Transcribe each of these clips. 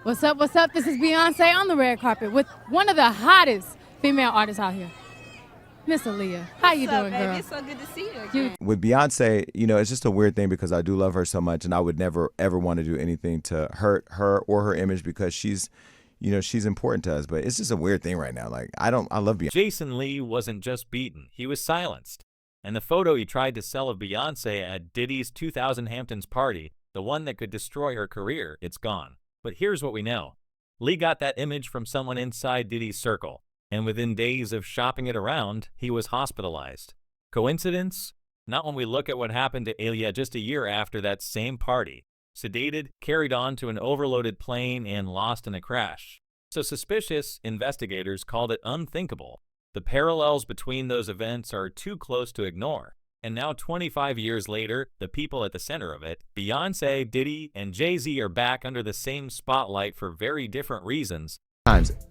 What's up? What's up? This is Beyonce on the red carpet with one of the hottest female artists out here, Miss Aaliyah. How you doing, baby? girl? It's so good to see you again. With Beyonce, it's just a weird thing because I do love her so much, and I would never ever want to do anything to hurt her or her image because she's important to us. But it's just a weird thing right now. Like I love Beyonce. Jason Lee wasn't just beaten, he was silenced. And the photo he tried to sell of Beyonce at Diddy's 2000 Hamptons party, the one that could destroy her career, it's gone. But here's what we know. Lee got that image from someone inside Diddy's circle, and within days of shopping it around, he was hospitalized. Coincidence? Not when we look at what happened to Aaliyah just a year after that same party. Sedated, carried on to an overloaded plane, and lost in a crash. So suspicious, investigators called it unthinkable. The parallels between those events are too close to ignore. And now 25 years later, the people at the center of it, Beyonce, Diddy, and Jay-Z are back under the same spotlight for very different reasons.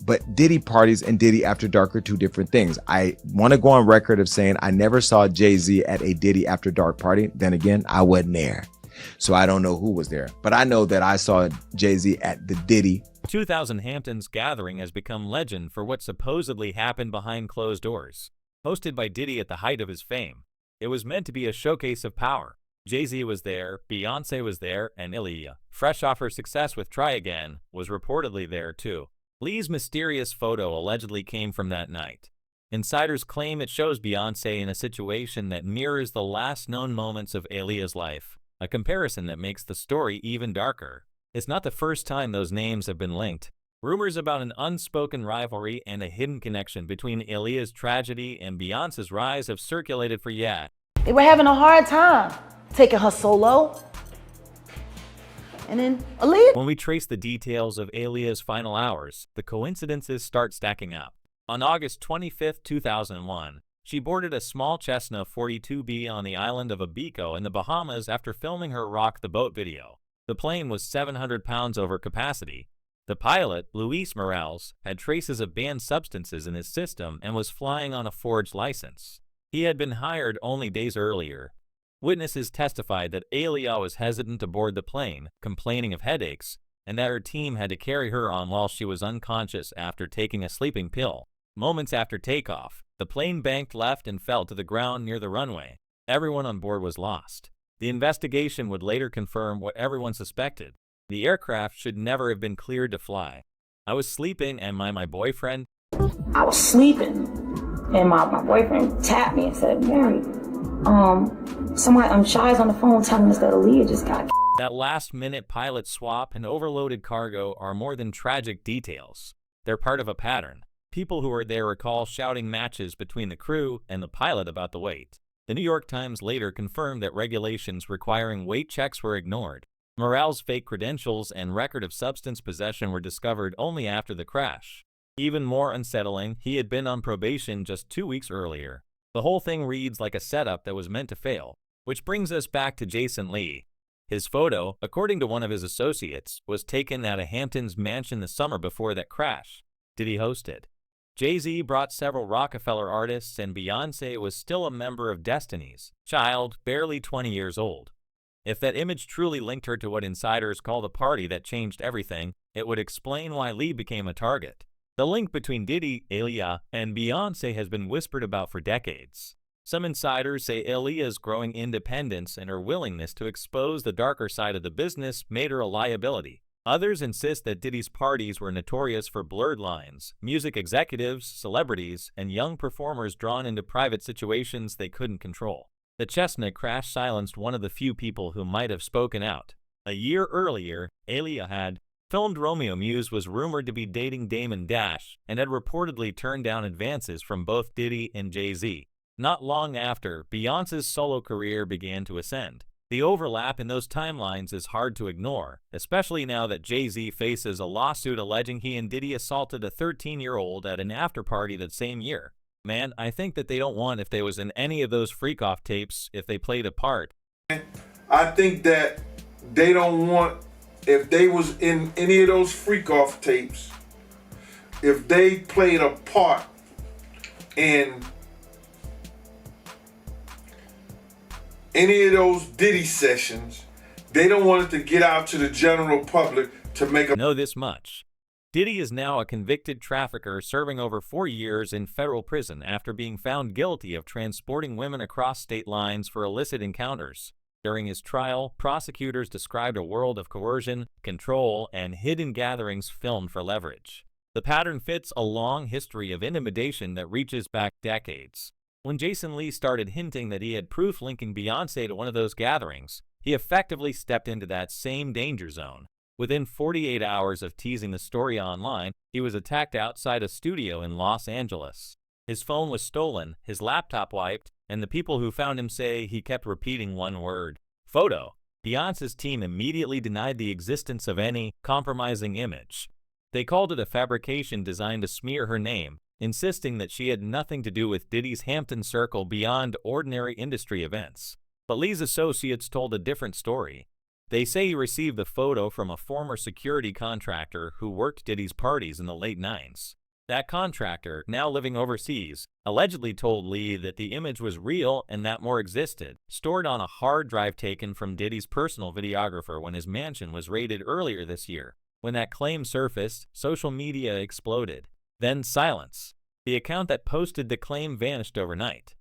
But Diddy parties and Diddy After Dark are two different things. I want to go on record of saying I never saw Jay-Z at a Diddy After Dark party. Then again, I wasn't there. So I don't know who was there. But I know that I saw Jay-Z at the Diddy 2000 Hamptons gathering has become legend for what supposedly happened behind closed doors. Hosted by Diddy at the height of his fame, it was meant to be a showcase of power. Jay-Z was there, Beyonce was there, and Aaliyah, fresh off her success with Try Again, was reportedly there too. Lee's mysterious photo allegedly came from that night. Insiders claim it shows Beyonce in a situation that mirrors the last known moments of Aaliyah's life, a comparison that makes the story even darker. It's not the first time those names have been linked. Rumors about an unspoken rivalry and a hidden connection between Aaliyah's tragedy and Beyonce's rise have circulated for years. They were having a hard time taking her solo. And then Aaliyah. When we trace the details of Aaliyah's final hours, the coincidences start stacking up. On August 25, 2001, she boarded a small Cessna 42B on the island of Abaco in the Bahamas after filming her Rock the Boat video. The plane was 700 pounds over capacity. The pilot, Luis Morales, had traces of banned substances in his system and was flying on a forged license. He had been hired only days earlier. Witnesses testified that Aaliyah was hesitant to board the plane, complaining of headaches, and that her team had to carry her on while she was unconscious after taking a sleeping pill. Moments after takeoff, the plane banked left and fell to the ground near the runway. Everyone on board was lost. The investigation would later confirm what everyone suspected. The aircraft should never have been cleared to fly. I was sleeping and my boyfriend... I was sleeping and my boyfriend tapped me and said, Mary, Shy's on the phone telling us that Aaliyah just got That last-minute pilot swap and overloaded cargo are more than tragic details. They're part of a pattern. People who were there recall shouting matches between the crew and the pilot about the weight. The New York Times later confirmed that regulations requiring weight checks were ignored. Morales' fake credentials and record of substance possession were discovered only after the crash. Even more unsettling, he had been on probation just 2 weeks earlier. The whole thing reads like a setup that was meant to fail. Which brings us back to Jason Lee. His photo, according to one of his associates, was taken at a Hamptons mansion the summer before that crash. Did he host it? Jay-Z brought several Rockefeller artists, and Beyonce was still a member of Destiny's Child, barely 20 years old. If that image truly linked her to what insiders call the party that changed everything, it would explain why Lee became a target. The link between Diddy, Aaliyah, and Beyonce has been whispered about for decades. Some insiders say Aaliyah's growing independence and her willingness to expose the darker side of the business made her a liability. Others insist that Diddy's parties were notorious for blurred lines, music executives, celebrities, and young performers drawn into private situations they couldn't control. The Cessna crash silenced one of the few people who might have spoken out. A year earlier, Aaliyah had filmed Romeo Muse was rumored to be dating Damon Dash and had reportedly turned down advances from both Diddy and Jay-Z. Not long after, Beyonce's solo career began to ascend. The overlap in those timelines is hard to ignore, especially now that Jay-Z faces a lawsuit alleging he and Diddy assaulted a 13-year-old at an after-party that same year. Man, I think that they don't want if they was in any of those freak-off tapes if they played a part. I think that they don't want, if they was in any of those freak-off tapes, if they played a part in any of those Diddy sessions, they don't want it to get out to the general public to make a Know this much. Diddy is now a convicted trafficker serving over 4 years in federal prison after being found guilty of transporting women across state lines for illicit encounters. During his trial, prosecutors described a world of coercion, control, and hidden gatherings filmed for leverage. The pattern fits a long history of intimidation that reaches back decades. When Jason Lee started hinting that he had proof linking Beyonce to one of those gatherings, he effectively stepped into that same danger zone. Within 48 hours of teasing the story online, he was attacked outside a studio in Los Angeles. His phone was stolen, his laptop wiped, and the people who found him say he kept repeating one word: photo. Beyonce's team immediately denied the existence of any compromising image. They called it a fabrication designed to smear her name, insisting that she had nothing to do with Diddy's Hampton Circle beyond ordinary industry events. But Lee's associates told a different story. They say he received the photo from a former security contractor who worked Diddy's parties in the late 90s. That contractor, now living overseas, allegedly told Lee that the image was real and that more existed, stored on a hard drive taken from Diddy's personal videographer when his mansion was raided earlier this year. When that claim surfaced, social media exploded. Then silence. The account that posted the claim vanished overnight.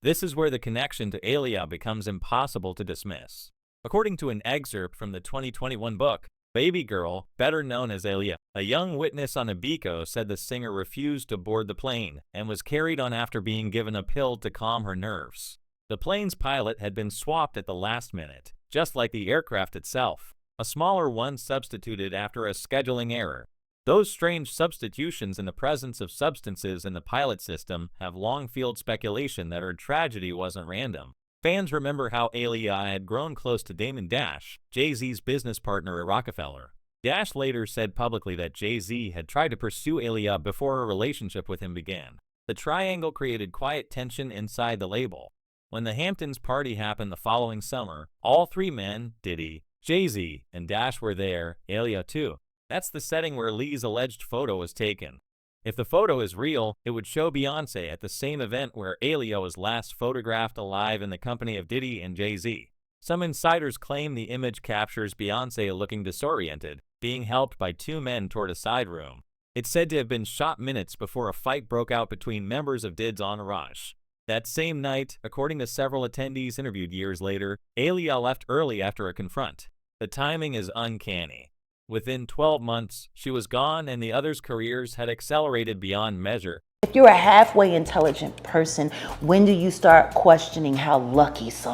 This is where the connection to Aaliyah becomes impossible to dismiss. According to an excerpt from the 2021 book, Baby Girl, better known as Aaliyah, a young witness on Ibico said the singer refused to board the plane and was carried on after being given a pill to calm her nerves. The plane's pilot had been swapped at the last minute, just like the aircraft itself. A smaller one substituted after a scheduling error. Those strange substitutions in the presence of substances in the pilot system have long fueled speculation that her tragedy wasn't random. Fans remember how Aaliyah had grown close to Damon Dash, Jay-Z's business partner at Rockefeller. Dash later said publicly that Jay-Z had tried to pursue Aaliyah before her relationship with him began. The triangle created quiet tension inside the label. When the Hamptons party happened the following summer, all three men, Diddy, Jay-Z, and Dash were there, Aaliyah too. That's the setting where Lee's alleged photo was taken. If the photo is real, it would show Beyonce at the same event where Aaliyah was last photographed alive in the company of Diddy and Jay-Z. Some insiders claim the image captures Beyonce looking disoriented, being helped by two men toward a side room. It's said to have been shot minutes before a fight broke out between members of Diddy's entourage. That same night, according to several attendees interviewed years later, Aaliyah left early after a confront. The timing is uncanny. Within 12 months, she was gone and the others' careers had accelerated beyond measure. If you're a halfway intelligent person, when do you start questioning how lucky some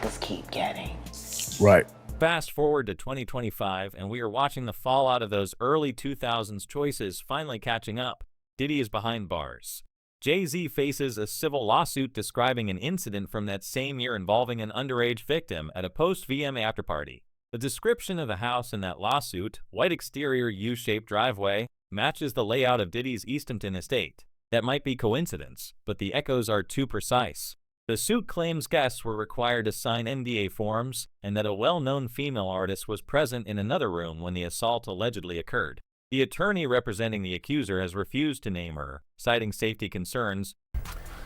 just keep getting? Right. Fast forward to 2025 and we are watching the fallout of those early 2000s choices finally catching up. Diddy is behind bars. Jay-Z faces a civil lawsuit describing an incident from that same year involving an underage victim at a post-VMA afterparty. The description of the house in that lawsuit, white exterior U-shaped driveway, matches the layout of Diddy's Eastonton estate. That might be coincidence, but the echoes are too precise. The suit claims guests were required to sign NDA forms, and that a well-known female artist was present in another room when the assault allegedly occurred. The attorney representing the accuser has refused to name her, citing safety concerns.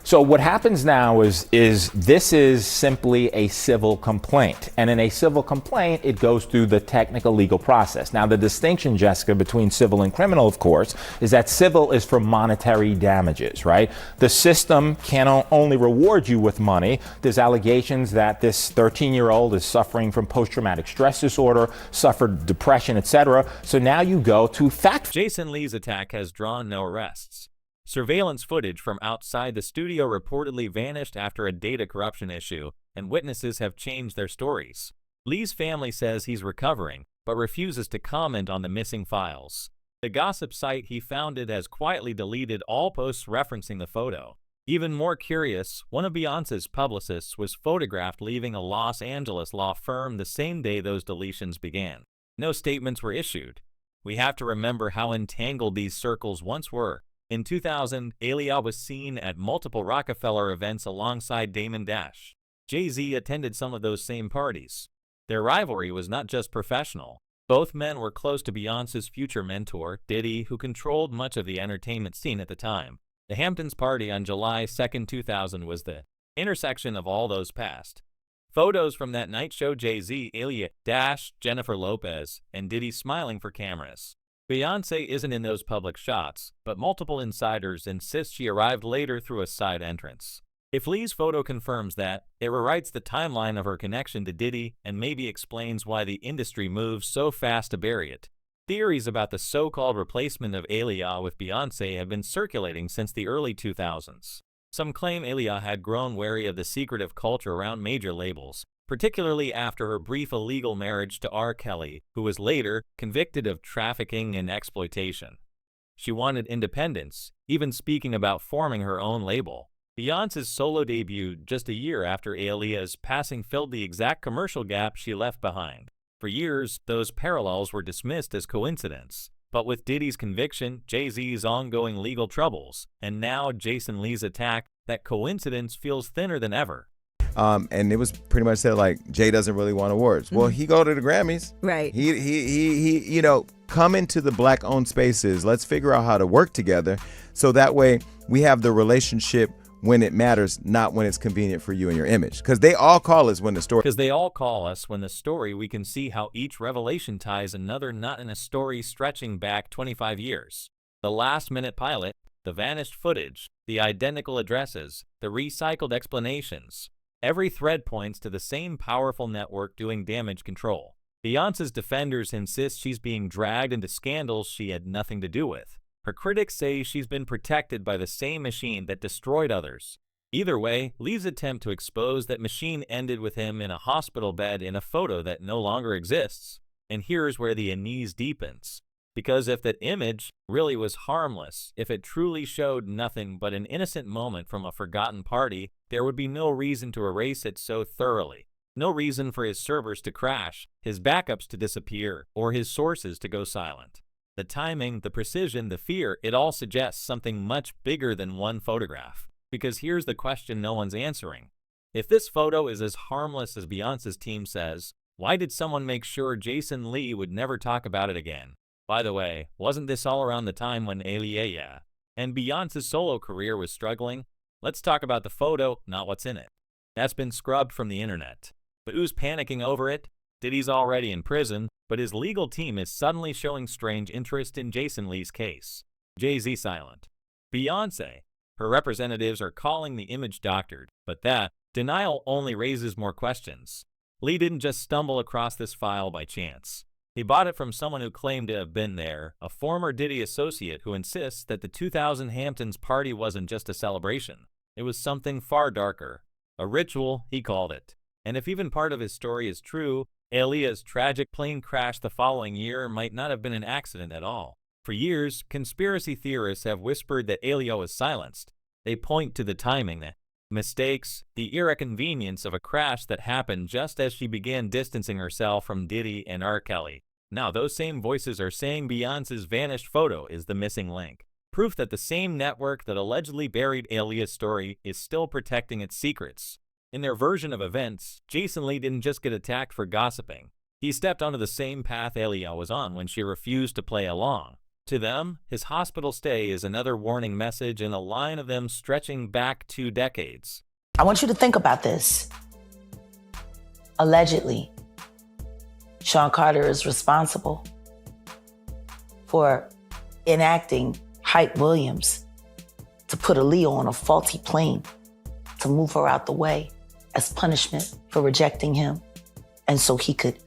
So what happens now is this is simply a civil complaint. And in a civil complaint, it goes through the technical legal process. Now, the distinction, Jessica, between civil and criminal, of course, is that civil is for monetary damages, right? The system can only reward you with money. There's allegations that this 13-year-old is suffering from post-traumatic stress disorder, suffered depression, etc. So now you go to fact. Jason Lee's attack has drawn no arrests. Surveillance footage from outside the studio reportedly vanished after a data corruption issue, and witnesses have changed their stories. Lee's family says he's recovering, but refuses to comment on the missing files. The gossip site he founded has quietly deleted all posts referencing the photo. Even more curious, one of Beyonce's publicists was photographed leaving a Los Angeles law firm the same day those deletions began. No statements were issued. We have to remember how entangled these circles once were. In 2000, Aaliyah was seen at multiple Rockefeller events alongside Damon Dash. Jay-Z attended some of those same parties. Their rivalry was not just professional. Both men were close to Beyonce's future mentor, Diddy, who controlled much of the entertainment scene at the time. The Hamptons party on July 2, 2000 was the intersection of all those past. Photos from that night show Jay-Z, Aaliyah, Dash, Jennifer Lopez, and Diddy smiling for cameras. Beyonce isn't in those public shots, but multiple insiders insist she arrived later through a side entrance. If Lee's photo confirms that, it rewrites the timeline of her connection to Diddy and maybe explains why the industry moves so fast to bury it. Theories about the so-called replacement of Aaliyah with Beyonce have been circulating since the early 2000s. Some claim Aaliyah had grown wary of the secretive culture around major labels, particularly after her brief illegal marriage to R. Kelly, who was later convicted of trafficking and exploitation. She wanted independence, even speaking about forming her own label. Beyonce's solo debut just a year after Aaliyah's passing filled the exact commercial gap she left behind. For years, those parallels were dismissed as coincidence. But with Diddy's conviction, Jay-Z's ongoing legal troubles, and now Jason Lee's attack, that coincidence feels thinner than ever. And it was pretty much said like Jay doesn't really want awards. Well, he go to the Grammys. Right. He you know, come into the black-owned spaces. Let's figure out how to work together so that way we have the relationship when it matters, not when it's convenient for you and your image. Because they all call us when the story. We can see how each revelation ties another knot in a story stretching back 25 years. The last-minute pilot, the vanished footage, the identical addresses, the recycled explanations. Every thread points to the same powerful network doing damage control. Beyonce's defenders insist she's being dragged into scandals she had nothing to do with. Her critics say she's been protected by the same machine that destroyed others. Either way, Lee's attempt to expose that machine ended with him in a hospital bed in a photo that no longer exists. And here's where the unease deepens. Because if that image really was harmless, if it truly showed nothing but an innocent moment from a forgotten party, there would be no reason to erase it so thoroughly. No reason for his servers to crash, his backups to disappear, or his sources to go silent. The timing, the precision, the fear, it all suggests something much bigger than one photograph. Because here's the question no one's answering. If this photo is as harmless as Beyonce's team says, why did someone make sure Jason Lee would never talk about it again? By the way, wasn't this all around the time when Aaliyah and Beyonce's solo career was struggling? Let's talk about the photo, not what's in it. That's been scrubbed from the internet. But who's panicking over it? Diddy's already in prison, but his legal team is suddenly showing strange interest in Jason Lee's case. Jay-Z silent. Beyonce. Her representatives are calling the image doctored, but that denial only raises more questions. Lee didn't just stumble across this file by chance. He bought it from someone who claimed to have been there, a former Diddy associate who insists that the 2000 Hamptons party wasn't just a celebration. It was something far darker. A ritual, he called it. And if even part of his story is true, Aaliyah's tragic plane crash the following year might not have been an accident at all. For years, conspiracy theorists have whispered that Aaliyah was silenced. They point to the timing, the mistakes, the inconvenience of a crash that happened just as she began distancing herself from Diddy and R. Kelly. Now those same voices are saying Beyonce's vanished photo is the missing link. Proof that the same network that allegedly buried Aaliyah's story is still protecting its secrets. In their version of events, Jason Lee didn't just get attacked for gossiping. He stepped onto the same path Aaliyah was on when she refused to play along. To them, his hospital stay is another warning message in a line of them stretching back 2 decades. I want you to think about this. Allegedly, Sean Carter is responsible for enacting Hype Williams to put Aaliyah on a faulty plane to move her out the way as punishment for rejecting him, and so he could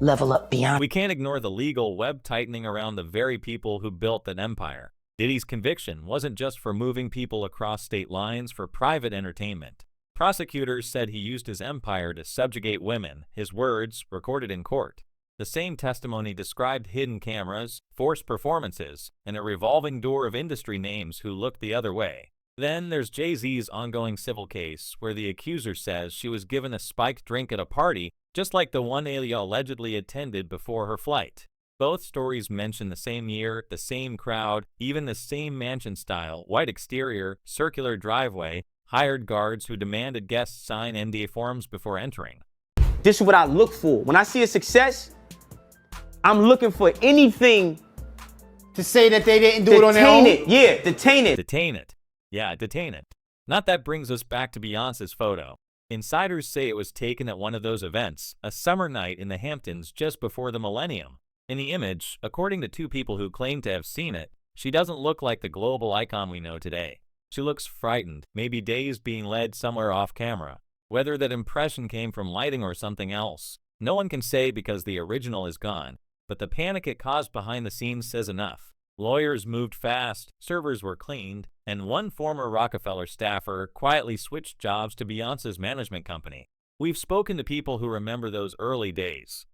level up Beyonce. We can't ignore the legal web tightening around the very people who built that empire. Diddy's conviction wasn't just for moving people across state lines for private entertainment. Prosecutors said he used his empire to subjugate women, his words recorded in court. The same testimony described hidden cameras, forced performances, and a revolving door of industry names who looked the other way. Then there's Jay-Z's ongoing civil case, where the accuser says she was given a spiked drink at a party, just like the one Aaliyah allegedly attended before her flight. Both stories mention the same year, the same crowd, even the same mansion style, white exterior, circular driveway, hired guards who demanded guests sign NDA forms before entering. This is what I look for. When I see a success, I'm looking for anything to say that they didn't do it on their own? Detain it. Yeah, detain it. Detain it. Yeah, detain it. Not that brings us back to Beyonce's photo. Insiders say it was taken at one of those events, a summer night in the Hamptons just before the millennium. In the image, according to two people who claim to have seen it, she doesn't look like the global icon we know today. She looks frightened, maybe dazed, being led somewhere off camera. Whether that impression came from lighting or something else, no one can say because the original is gone, but the panic it caused behind the scenes says enough. Lawyers moved fast, servers were cleaned, and one former Rockefeller staffer quietly switched jobs to Beyonce's management company. We've spoken to people who remember those early days.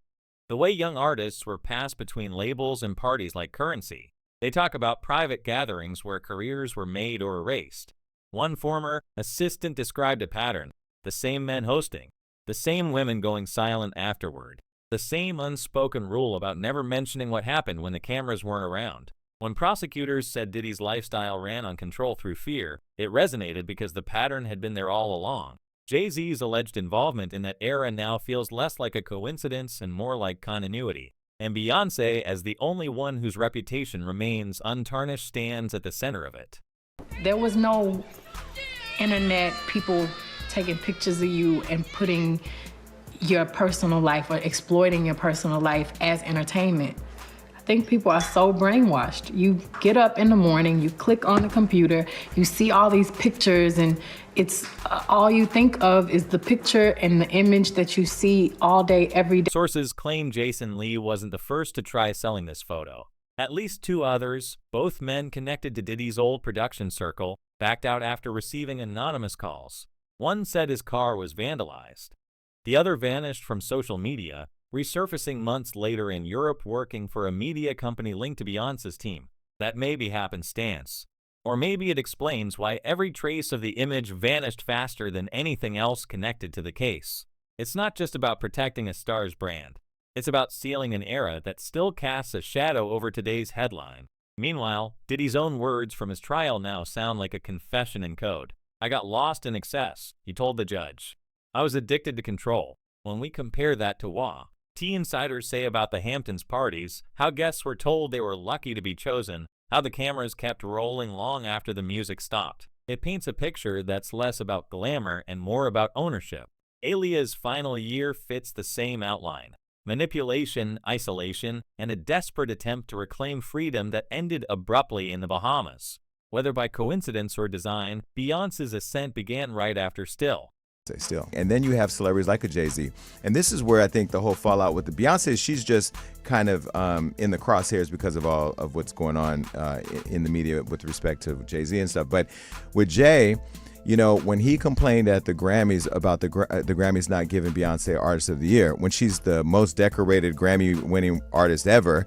The way young artists were passed between labels and parties like currency. They talk about private gatherings where careers were made or erased. One former assistant described a pattern: the same men hosting, the same women going silent afterward, the same unspoken rule about never mentioning what happened when the cameras weren't around. When prosecutors said Diddy's lifestyle ran on control through fear, it resonated because the pattern had been there all along. Jay-Z's alleged involvement in that era now feels less like a coincidence and more like continuity. And Beyonce, as the only one whose reputation remains untarnished, stands at the center of it. There was no internet, people taking pictures of you and putting your personal life or exploiting your personal life as entertainment. I think people are so brainwashed. You get up in the morning, you click on the computer, you see all these pictures, and it's all you think of is the picture and the image that you see all day, every day. Sources claim Jason Lee wasn't the first to try selling this photo. At least two others, both men connected to Diddy's old production circle, backed out after receiving anonymous calls. One said his car was vandalized. The other vanished from social media, resurfacing months later in Europe working for a media company linked to Beyonce's team. That may be happenstance. Or maybe it explains why every trace of the image vanished faster than anything else connected to the case. It's not just about protecting a star's brand. It's about sealing an era that still casts a shadow over today's headline. Meanwhile, Diddy's own words from his trial now sound like a confession in code. "I got lost in excess," he told the judge. "I was addicted to control." When we compare that to what tea insiders say about the Hamptons parties, how guests were told they were lucky to be chosen, how the cameras kept rolling long after the music stopped, it paints a picture that's less about glamour and more about ownership. Aaliyah's final year fits the same outline: manipulation, isolation, and a desperate attempt to reclaim freedom that ended abruptly in the Bahamas. Whether by coincidence or design, Beyonce's ascent began right after Still. And then you have celebrities like a Jay-Z. And this is where I think the whole fallout with the Beyonce, she's just kind of in the crosshairs because of all of what's going on in the media with respect to Jay-Z and stuff. But with Jay, you know, when he complained at the Grammys about the Grammys not giving Beyonce Artist of the Year, when she's the most decorated Grammy-winning artist ever,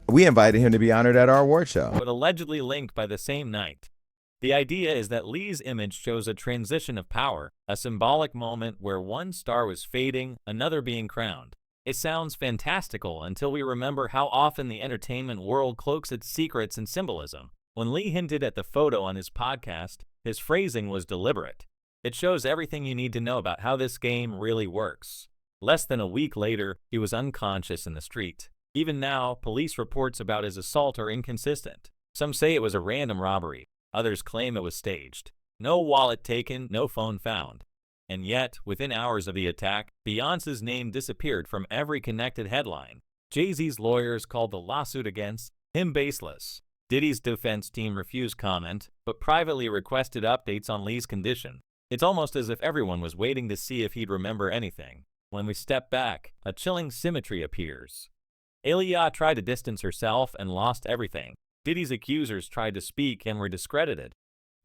we invited him to be honored at our award show. But allegedly linked by the same night. The idea is that Lee's image shows a transition of power, a symbolic moment where one star was fading, another being crowned. It sounds fantastical until we remember how often the entertainment world cloaks its secrets in symbolism. When Lee hinted at the photo on his podcast, his phrasing was deliberate. It shows everything you need to know about how this game really works. Less than a week later, he was unconscious in the street. Even now, police reports about his assault are inconsistent. Some say it was a random robbery. Others claim it was staged. No wallet taken, no phone found. And yet, within hours of the attack, Beyonce's name disappeared from every connected headline. Jay-Z's lawyers called the lawsuit against him baseless. Diddy's defense team refused comment, but privately requested updates on Lee's condition. It's almost as if everyone was waiting to see if he'd remember anything. When we step back, a chilling symmetry appears. Aaliyah tried to distance herself and lost everything. Diddy's accusers tried to speak and were discredited.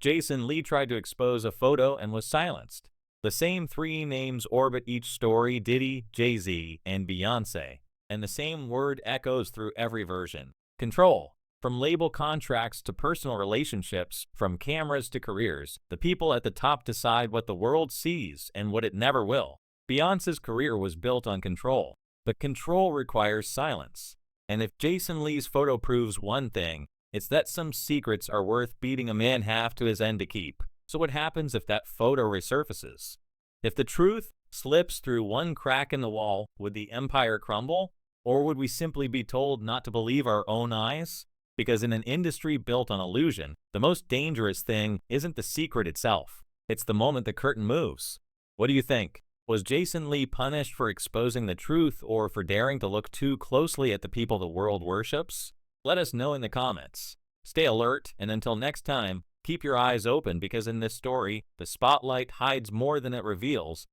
Jason Lee tried to expose a photo and was silenced. The same three names orbit each story: Diddy, Jay-Z, and Beyonce. And the same word echoes through every version: control. From label contracts to personal relationships, from cameras to careers, the people at the top decide what the world sees and what it never will. Beyonce's career was built on control, but control requires silence. And if Jason Lee's photo proves one thing, it's that some secrets are worth beating a man half to his end to keep. So what happens if that photo resurfaces? If the truth slips through one crack in the wall, would the empire crumble? Or would we simply be told not to believe our own eyes? Because in an industry built on illusion, the most dangerous thing isn't the secret itself. It's the moment the curtain moves. What do you think? Was Jason Lee punished for exposing the truth or for daring to look too closely at the people the world worships? Let us know in the comments. Stay alert, and until next time, keep your eyes open because in this story, the spotlight hides more than it reveals,